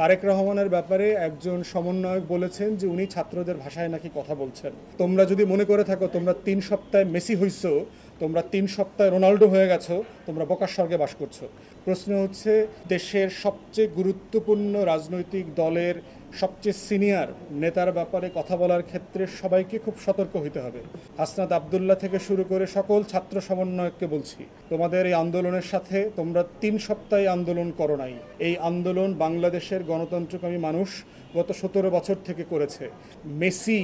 তারেক রহমানের ব্যাপারে একজন সমন্বয়ক বলেছেন যে উনি ছাত্রদের ভাষায় নাকি কথা বলছেন। তোমরা যদি মনে করে থাকো তোমরা 3 সপ্তাহে মেসি হইছো, তোমরা 3 সপ্তাহে রোনাল্ডো হয়ে গেছো, তোমরা বোকার স্বর্গে বাস করছো। প্রশ্ন হচ্ছে, দেশের সবচেয়ে গুরুত্বপূর্ণ রাজনৈতিক দলের সবচেয়ে সিনিয়র নেতার ব্যাপারে কথা বলার ক্ষেত্রে সবাইকে খুব সতর্ক হতে হবে। হাসনাত আবদুল্লাহ থেকে শুরু করে সকল ছাত্র সমন্বয়ককে বলছি, তোমাদের এই আন্দোলনের সাথে তোমরা 3 সপ্তাহে আন্দোলন করো নাই। এই আন্দোলন বাংলাদেশের গণতন্ত্রকামী মানুষ গত 17 বছর থেকে করেছে। মেসি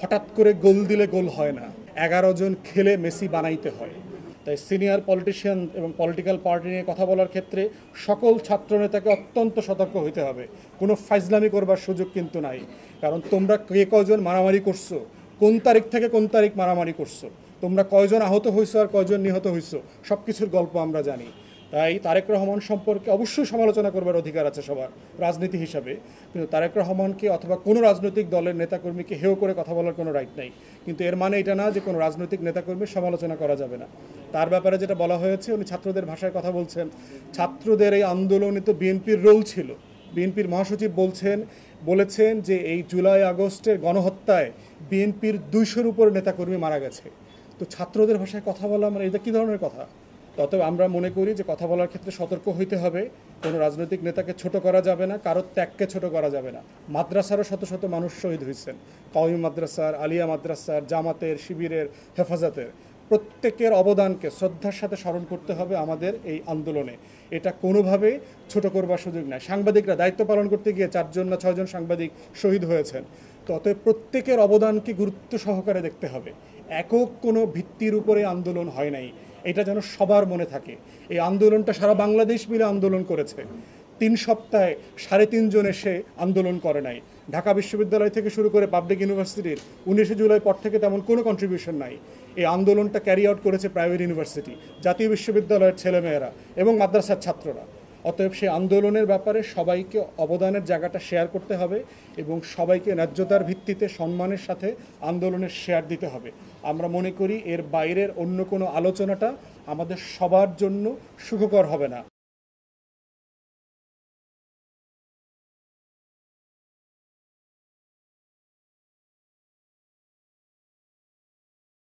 হঠাৎ করে গোল দিলে গোল হয় না, 11 জন খেলে মেসি বানাইতে হয়। তাই সিনিয়র পলিটিশিয়ান এবং পলিটিক্যাল পার্টি নিয়ে কথা বলার ক্ষেত্রে সকল ছাত্রনেতাকে অত্যন্ত সতর্ক হতে হবে। কোনো ফাইজলামি করবার সুযোগ কিন্তু নাই। কারণ তোমরা কে কজন মারামারি করছো, কোন তারিখ থেকে কোন তারিখ মারামারি করছো, তোমরা কয়জন আহত হয়েছো আর কয়জন নিহত হয়েছো, সব কিছুর গল্প আমরা জানি। তাই তারেক রহমান সম্পর্কে অবশ্যই সমালোচনা করবার অধিকার আছে সবার রাজনীতি হিসাবে, কিন্তু তারেক রহমানকে অথবা কোনো রাজনৈতিক দলের নেতাকর্মীকে হেয় করে কথা বলার কোনো রাইট নাই। কিন্তু এর মানে এটা না যে কোনো রাজনৈতিক নেতাকর্মীর সমালোচনা করা যাবে না। তার ব্যাপারে যেটা বলা হয়েছে, উনি ছাত্রদের ভাষায় কথা বলছেন। ছাত্রদের এই আন্দোলনে তো বিএনপির রোল ছিল। বিএনপির মহাসচিব বলেছেন যে এই জুলাই আগস্টের গণহত্যায় বিএনপির 200-র উপর নেতাকর্মী মারা গেছে। তো ছাত্রদের ভাষায় কথা বলা মানে এটা কী ধরনের কথা? অতএব আমরা মনে করি যে কথা বলার ক্ষেত্রে সতর্ক হইতে হবে। কোনো রাজনৈতিক নেতাকে ছোট করা যাবে না, কারোর ত্যাগকে ছোট করা যাবে না। মাদ্রাসারও শত শত মানুষ শহীদ হয়েছেন, কওমি মাদ্রাসার, আলিয়া মাদ্রাসার, জামাতের, শিবিরের, হেফাজতের। প্রত্যেকের অবদানকে শ্রদ্ধার সাথে স্মরণ করতে হবে আমাদের এই আন্দোলনে। এটা কোনোভাবে ছোট করবার সুযোগ নাই। সাংবাদিকরা দায়িত্ব পালন করতে গিয়ে 4 জন না 6 জন সাংবাদিক শহীদ হয়েছেন। তো অতএব প্রত্যেকের অবদানকে গুরুত্ব সহকারে দেখতে হবে। একক কোনো ভিত্তির উপরে আন্দোলন হয় নাই, এটা যেন সবার মনে থাকে। এই আন্দোলনটা সারা বাংলাদেশ মিলে আন্দোলন করেছে। 3 সপ্তাহে 3.5 জন এসে আন্দোলন করে নাই। ঢাকা বিশ্ববিদ্যালয় থেকে শুরু করে পাবলিক ইউনিভার্সিটির 19 জুলাই পর থেকে তেমন কোনো কন্ট্রিবিউশন নাই। এই আন্দোলনটা ক্যারি আউট করেছে প্রাইভেট ইউনিভার্সিটি, জাতীয় বিশ্ববিদ্যালয়ের ছেলেমেয়েরা এবং মাদ্রাসার ছাত্ররা। অতএব সেই আন্দোলনের ব্যাপারে সবাইকে অবদানের জায়গাটা শেয়ার করতে হবে এবং সবাইকে ন্যায্যতার ভিত্তিতে সম্মানের সাথে আন্দোলনের শেয়ার দিতে হবে। আমরা মনে করি এর বাইরের অন্য কোনো আলোচনাটা আমাদের সবার জন্য সুখকর হবে না।